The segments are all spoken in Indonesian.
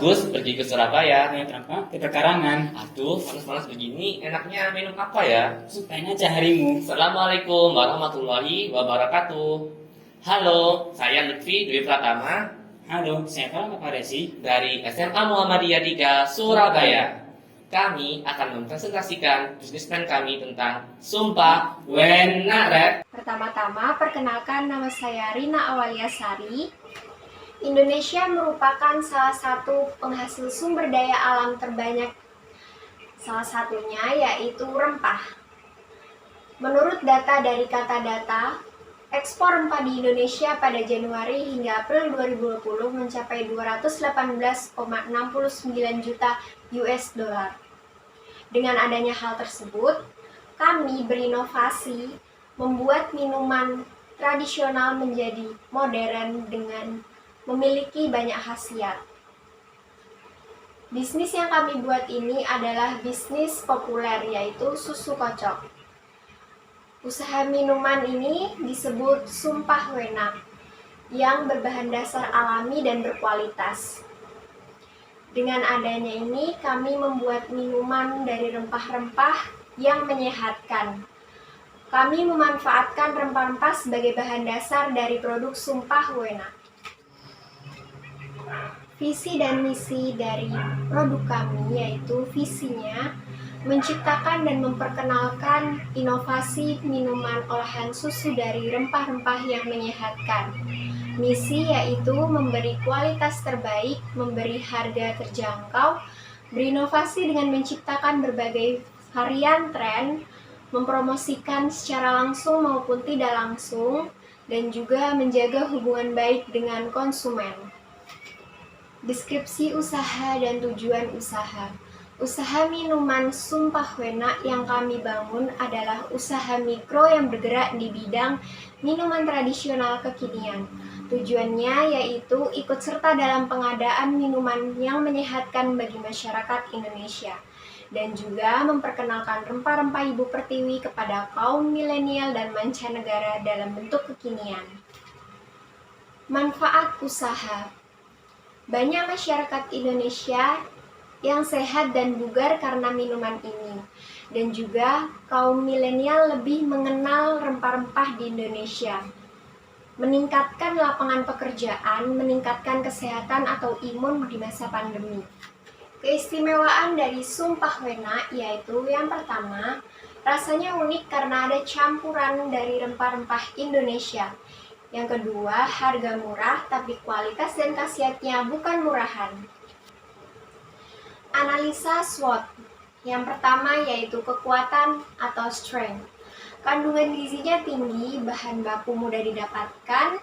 Gus pergi ke Surabaya. Kayak kenapa? Ke Pekarangan. Aduh, panas-panas begini, enaknya minum apa ya? Sukain aja harimu. Assalamualaikum warahmatullahi wabarakatuh. Halo, saya Lutfi Dwi Pratama Halo, siapa Pak Resi? dari SMA Muhammadiyah 3 Surabaya. Kami akan mempresentasikan bisnis plan kami tentang Sumpah Wena Rep. Pertama-tama, perkenalkan nama saya Rina Awaliasari. Indonesia merupakan salah satu penghasil sumber daya alam terbanyak. Salah satunya yaitu rempah. Menurut data dari Kata Data, ekspor rempah di Indonesia pada Januari hingga April 2020 mencapai 218,69 juta US dollar. Dengan adanya hal tersebut, kami berinovasi membuat minuman tradisional menjadi modern dengan memiliki banyak khasiat. Bisnis yang kami buat ini adalah bisnis populer, yaitu susu kocok. Usaha minuman ini disebut Sumpah Wena, yang berbahan dasar alami dan berkualitas. Dengan adanya ini, kami membuat minuman dari rempah-rempah yang menyehatkan. Kami memanfaatkan rempah-rempah sebagai bahan dasar dari produk Sumpah Wena. Visi dan misi dari produk kami yaitu visinya menciptakan dan memperkenalkan inovasi minuman olahan susu dari rempah-rempah yang menyehatkan. Misi yaitu memberi kualitas terbaik, memberi harga terjangkau, berinovasi dengan menciptakan berbagai varian tren, mempromosikan secara langsung maupun tidak langsung, dan juga menjaga hubungan baik dengan konsumen. Deskripsi usaha dan tujuan usaha. Usaha minuman Sumpah Wena yang kami bangun adalah usaha mikro yang bergerak di bidang minuman tradisional kekinian. Tujuannya yaitu ikut serta dalam pengadaan minuman yang menyehatkan bagi masyarakat Indonesia dan juga memperkenalkan rempah-rempah Ibu Pertiwi kepada kaum milenial dan mancanegara dalam bentuk kekinian. Manfaat usaha. Banyak masyarakat Indonesia yang sehat dan bugar karena minuman ini, dan juga kaum milenial lebih mengenal rempah-rempah di Indonesia. Meningkatkan lapangan pekerjaan, meningkatkan kesehatan atau imun di masa pandemi. Keistimewaan dari Sumpah Wena yaitu yang pertama, rasanya unik karena ada campuran dari rempah-rempah Indonesia. Yang kedua, harga murah tapi kualitas dan khasiatnya bukan murahan. Analisa SWOT. Yang pertama yaitu kekuatan atau strength. Kandungan gizinya tinggi, bahan baku mudah didapatkan,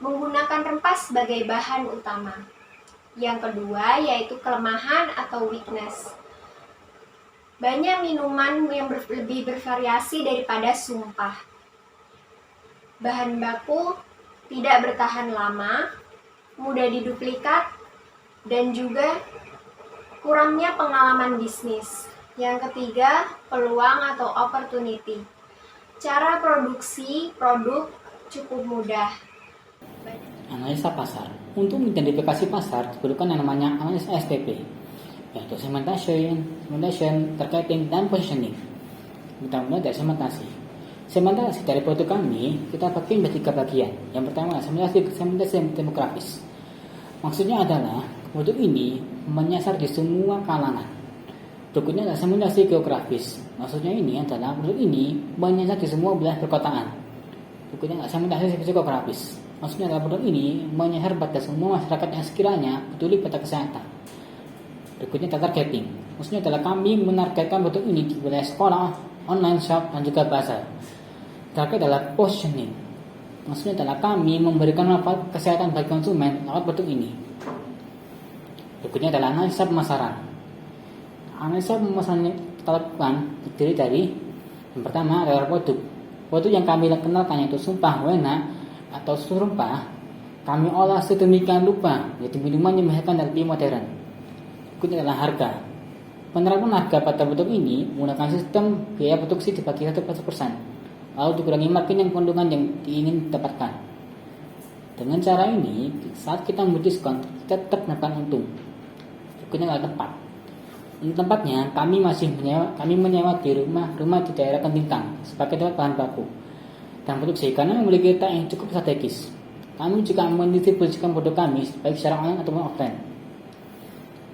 menggunakan rempah sebagai bahan utama. Yang kedua yaitu kelemahan atau weakness. Banyak minuman yang lebih bervariasi daripada Sumpah. Bahan baku tidak bertahan lama, mudah diduplikat, dan juga kurangnya pengalaman bisnis. Yang ketiga, peluang atau opportunity. Cara produksi produk cukup mudah. Analisa pasar. Untuk mengidentifikasi pasar diperlukan yang namanya analisa SPP, yaitu segmentation, targeting, dan positioning. Kita mulai dari segmentasi. Segmentasi dari produk kami kita bagi menjadi 3 bagian. Yang pertama segmentasi demografis. Maksudnya adalah produk ini menyasar di semua kalangan. Berikutnya adalah segmentasi geografis. Maksudnya ini adalah produk ini menyasar di semua wilayah perkotaan. Berikutnya adalah segmentasi psikografis. Maksudnya adalah produk ini menyasar pada semua masyarakat yang sekiranya peduli pada kesehatan. Berikutnya adalah targeting. Maksudnya adalah kami menargetkan produk ini di wilayah sekolah, online shop, dan juga pasar. Target adalah positioning. Maksudnya adalah kami memberikan manfaat kesehatan bagi konsumen lewat produk ini. Berikutnya adalah analisa pemasaran. Analisa pemasaran yang kita lakukan terdiri dari yang pertama adalah produk. Produk yang kami kenalkan yaitu Sumpah Wena atau susu rempah, kami olah sedemikian rupa menjadi minuman yang menyehatkan dan lebih modern. Berikutnya adalah harga. Penerapan harga pada produk ini menggunakan sistem biaya produksi dibagi 1%, lalu dikurangi margin yang keuntungan yang diingin dapatkan. Dengan cara ini, saat kita memberi diskon, kita tetap mendapatkan untung. Berikutnya adalah tempat. Untuk tempatnya, kami menyewa di rumah di daerah Kentintang sebagai tempat bahan baku dan produksi karena memiliki letak yang cukup strategis. Kami juga mendistribusikan produk kami baik secara online ataupun offline.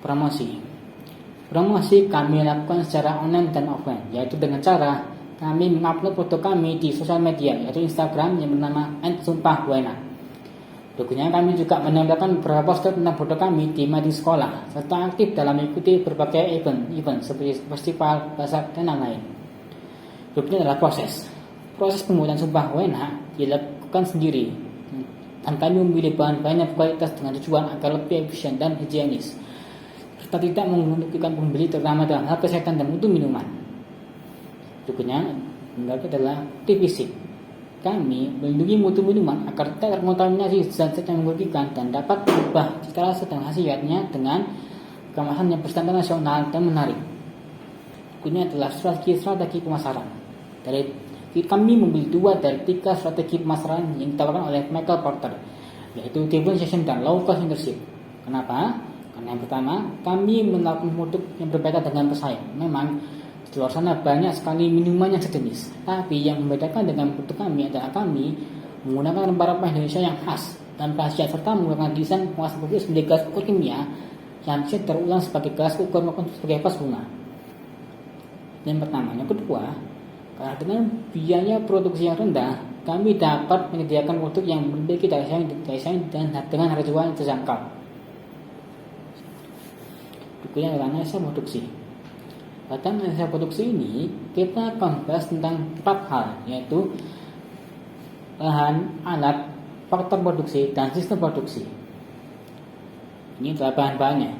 Promosi kami lakukan secara online dan offline, yaitu dengan cara kami mengupload foto kami di sosial media, yaitu Instagram yang bernama @sumpahwena. Berikutnya kami juga menempelkan beberapa poster tentang foto kami di mading sekolah, serta aktif dalam mengikuti berbagai event seperti festival, bazar, dan lain-lain. Berikutnya adalah proses. Proses pembuatan sumpah wena dilakukan sendiri, dan kami memilih bahan-bahan yang berkualitas dengan tujuan agar lebih efisien dan higienis, serta tidak menguntungkan pembeli terutama dalam hal kesehatan dan mutu minuman. Berikutnya adalah fisik. Kami melindungi mutu minuman agar tidak terkontaminasi zat-zat yang merugikan dan dapat berubah cita rasa dan khasiatnya dengan kemasan yang berstandar nasional dan menarik. Berikutnya adalah strategi pemasaran. Kami memilih 2 dari 3 strategi pemasaran yang ditawarkan oleh Michael Porter, yaitu differentiation dan low cost leadership. Kenapa? Karena yang pertama, kami melakukan produk yang berbeda dengan pesaing. Memang di luar sana banyak sekali minuman yang sejenis, tapi yang membedakan dengan produk kami adalah kami menggunakan rempah-rempah Indonesia yang khas dan khasiat serta menggunakan desain penguasa produk sebagai gelas ukur kimia yang bisa terulang sebagai gelas ukur maupun sebagai vas bunga. Yang pertama, yang kedua, karena dengan biaya produksi yang rendah, kami dapat menyediakan produk yang memiliki daya saing dan dengan harga jual yang terjangkau. Berikutnya adalah analisa produksi. Pada analisa produksi ini, kita akan bahas tentang 4 hal, yaitu bahan, alat, faktor produksi, dan sistem produksi. Ini adalah bahan-bahannya.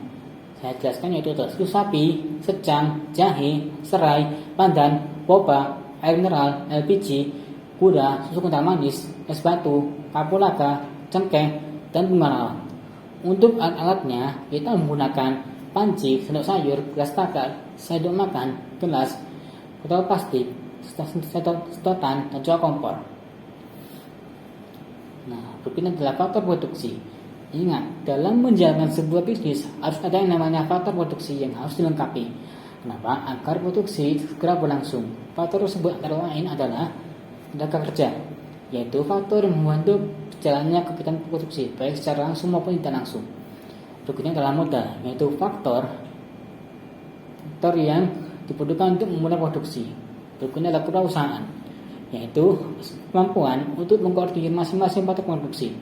Saya jelaskan yaitu susu sapi, secang, jahe, serai, pandan, boba, air mineral, LPG, gula, susu kental manis, es batu, kapulaga, cengkeh, dan bunga lawang. Untuk alat-alatnya, kita menggunakan panci, sendok sayur, gelas takar, sendok makan, gelas, botol plastik, sedotan, dan juga kompor. Nah, berikutnya adalah faktor produksi. Ingat, dalam menjalankan sebuah bisnis harus ada yang namanya faktor produksi yang harus dilengkapi. Kenapa? Agar produksi segera berlangsung. Faktor tersebut antara lain adalah tenaga kerja, yaitu faktor yang membantu jalannya kegiatan produksi baik secara langsung maupun tidak langsung. Berikutnya adalah modal, yaitu faktor yang dibutuhkan untuk memulai produksi. Berikutnya adalah perusahaan, yaitu kemampuan untuk mengkoordinir masing-masing faktor produksi.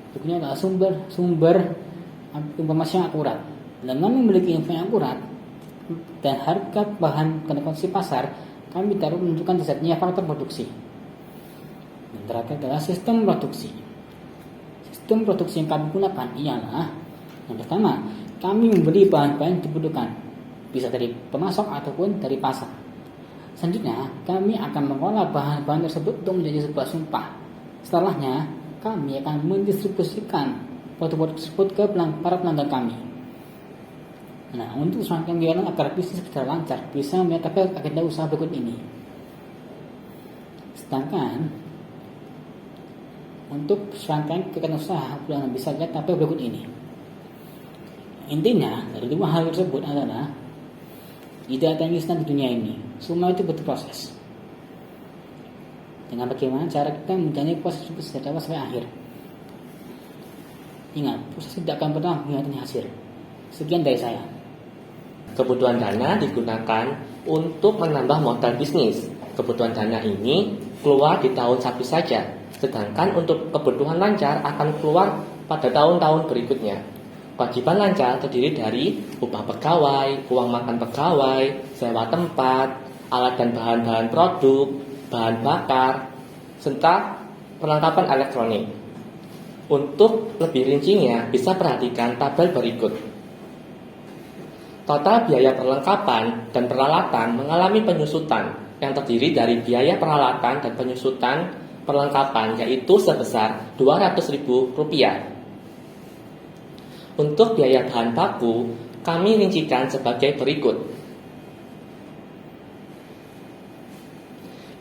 Berikutnya adalah sumber informasi yang akurat. Dengan memiliki info yang akurat dan harga bahan konsumsi pasar, kami dapat menentukan jasanya faktor produksi. Dan terakhir adalah sistem produksi. Sistem produksi yang kami gunakan ialah yang pertama, kami membeli bahan-bahan yang dibutuhkan, bisa dari pemasok ataupun dari pasar. Selanjutnya, kami akan mengolah bahan-bahan tersebut untuk menjadi sebuah sumpah. Setelahnya, kami akan mendistribusikan produk tersebut ke para pelanggan kami. Nah, untuk serangkaian kegiatan agar bisnis berjalan lancar, bisa mencapai agenda usaha berikut ini. Sedangkan untuk serangkaian kegiatan usaha bisa mencapai berikut ini. Intinya dari 2 hal tersebut adalah tidak ada yang instan di dunia ini. Semua itu butuh proses. Dengan bagaimana cara kita menjalani proses tersebut dari awal sampai akhir. Ingat, proses tidak akan pernah mengkhianati hasil. Sekian dari saya. Kebutuhan dana digunakan untuk menambah modal bisnis. Kebutuhan dana ini keluar di tahun 1 saja, sedangkan untuk kebutuhan lancar akan keluar pada tahun-tahun berikutnya. Kewajiban lancar terdiri dari upah pegawai, uang makan pegawai, sewa tempat, alat dan bahan-bahan produk, bahan bakar, serta perlengkapan elektronik. Untuk lebih rincinya, bisa perhatikan tabel berikut. Total biaya perlengkapan dan peralatan mengalami penyusutan yang terdiri dari biaya peralatan dan penyusutan perlengkapan yaitu sebesar Rp200.000. Untuk biaya bahan baku, kami rincikan sebagai berikut.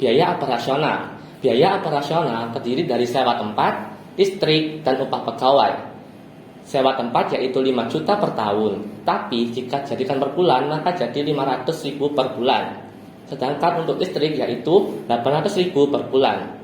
Biaya operasional. Biaya operasional terdiri dari sewa tempat, listrik, dan upah pegawai. sewa tempat yaitu 5 juta per tahun. Tapi jika jadikan per bulan maka jadi 500.000 per bulan. Sedangkan untuk listrik yaitu 800.000 per bulan.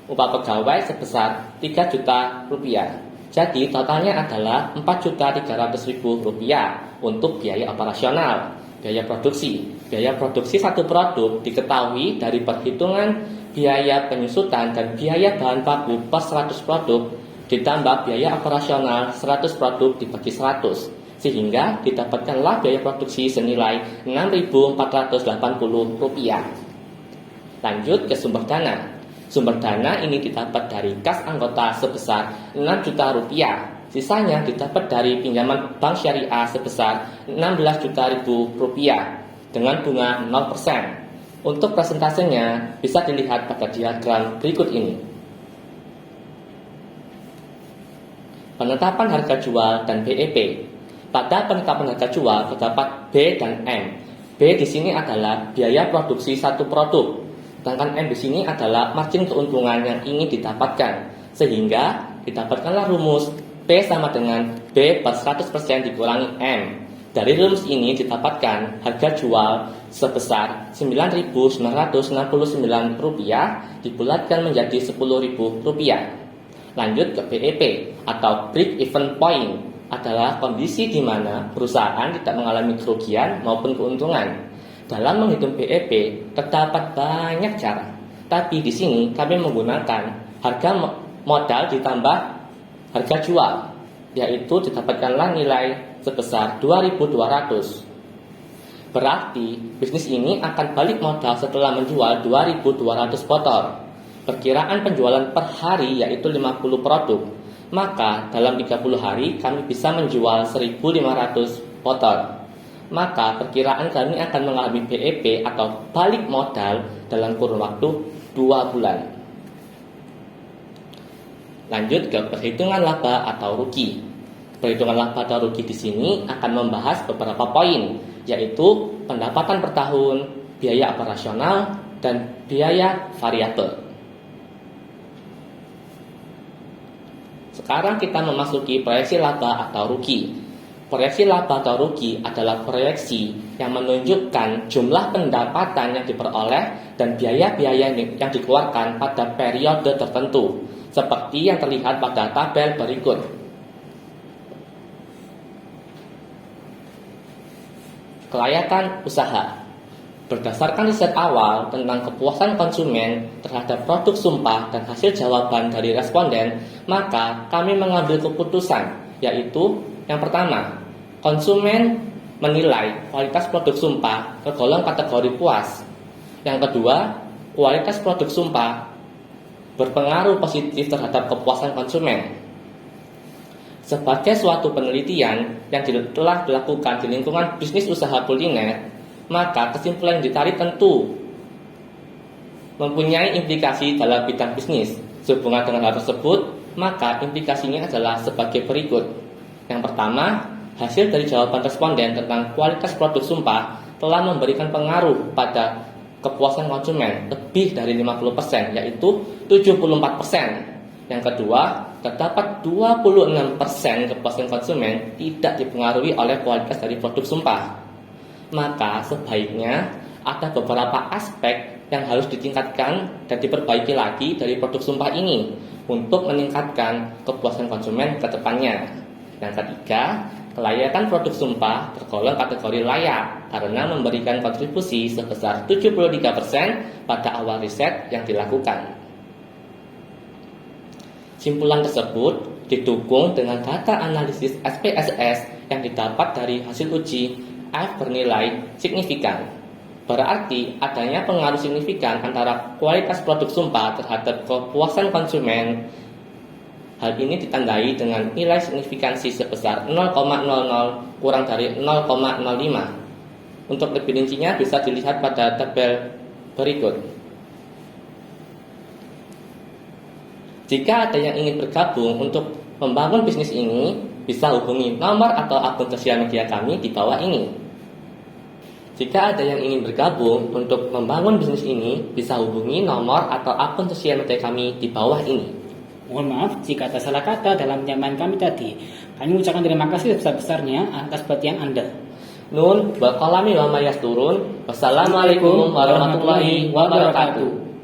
Upah pegawai sebesar 3 juta rupiah. Jadi totalnya adalah 4.300.000 rupiah untuk biaya operasional, biaya produksi. Biaya produksi satu produk diketahui dari perhitungan biaya penyusutan dan biaya bahan baku per 100 produk ditambah biaya operasional 100 produk dibagi 100, sehingga didapatkanlah biaya produksi senilai Rp6.480. Lanjut ke sumber dana. Sumber dana ini didapat dari kas anggota sebesar Rp6 juta. Sisanya didapat dari pinjaman bank syariah sebesar Rp16 juta dengan bunga 0%. Untuk persentasenya bisa dilihat pada diagram berikut ini. Penetapan harga jual dan BEP. Pada penetapan harga jual terdapat B dan M. B di sini adalah biaya produksi satu produk. Sedangkan M di sini adalah margin keuntungan yang ingin didapatkan, sehingga didapatkanlah rumus P sama dengan B per 100% dikurangi M. Dari rumus ini didapatkan harga jual sebesar Rp9.969 dibulatkan menjadi Rp10.000. Lanjut ke BEP atau break even point, adalah kondisi di mana perusahaan tidak mengalami kerugian maupun keuntungan. Dalam menghitung BEP terdapat banyak cara, tapi di sini kami menggunakan harga modal ditambah harga jual, yaitu didapatkanlah nilai sebesar 2.200. Berarti bisnis ini akan balik modal setelah menjual 2.200 botol. Perkiraan penjualan per hari yaitu 50 produk. Maka dalam 30 hari kami bisa menjual 1.500 botol. Maka perkiraan kami akan mengalami BEP atau balik modal dalam kurun waktu 2 bulan. Lanjut ke perhitungan laba atau rugi. Perhitungan laba atau rugi di sini akan membahas beberapa poin, yaitu pendapatan per tahun, biaya operasional, dan biaya variabel. Sekarang kita memasuki proyeksi laba atau rugi. Proyeksi laba atau rugi adalah proyeksi yang menunjukkan jumlah pendapatan yang diperoleh dan biaya-biaya yang dikeluarkan pada periode tertentu, seperti yang terlihat pada tabel berikut. Kelayakan usaha. Berdasarkan riset awal tentang kepuasan konsumen terhadap produk sumpah dan hasil jawaban dari responden, maka kami mengambil keputusan, yaitu yang pertama, konsumen menilai kualitas produk sumpah tergolong kategori puas. Yang kedua, kualitas produk sumpah berpengaruh positif terhadap kepuasan konsumen. Sebagai suatu penelitian yang telah dilakukan di lingkungan bisnis usaha kuliner, maka kesimpulan yang ditarik tentu mempunyai implikasi dalam bidang bisnis. Sehubungan dengan hal tersebut, maka implikasinya adalah sebagai berikut. Yang pertama, hasil dari jawaban responden tentang kualitas produk sumpah telah memberikan pengaruh pada kepuasan konsumen lebih dari 50%, yaitu 74%. Yang kedua, terdapat 26% kepuasan konsumen tidak dipengaruhi oleh kualitas dari produk sumpah. Maka sebaiknya ada beberapa aspek yang harus ditingkatkan dan diperbaiki lagi dari produk sumpah ini untuk meningkatkan kepuasan konsumen ke depannya. Yang ketiga, kelayakan produk sumpah tergolong kategori layak karena memberikan kontribusi sebesar 73% pada awal riset yang dilakukan. Simpulan tersebut didukung dengan data analisis SPSS yang didapat dari hasil uji F bernilai signifikan. Berarti adanya pengaruh signifikan antara kualitas produk sumpah terhadap kepuasan konsumen. Hal ini ditandai dengan nilai signifikansi sebesar 0,00 kurang dari 0,05. Untuk lebih rincinya bisa dilihat pada tabel berikut. Jika ada yang ingin bergabung untuk membangun bisnis ini, bisa hubungi nomor atau akun sosial media kami di bawah ini. Jika ada yang ingin bergabung untuk membangun bisnis ini, bisa hubungi nomor atau akun sosial media kami di bawah ini. Mohon maaf jika ada salah kata dalam penyampaian kami tadi. Kami mengucapkan terima kasih sebesar-besarnya atas perhatian Anda. Nun, wa qalami wa ma yasturun. Wassalamualaikum warahmatullahi wabarakatuh.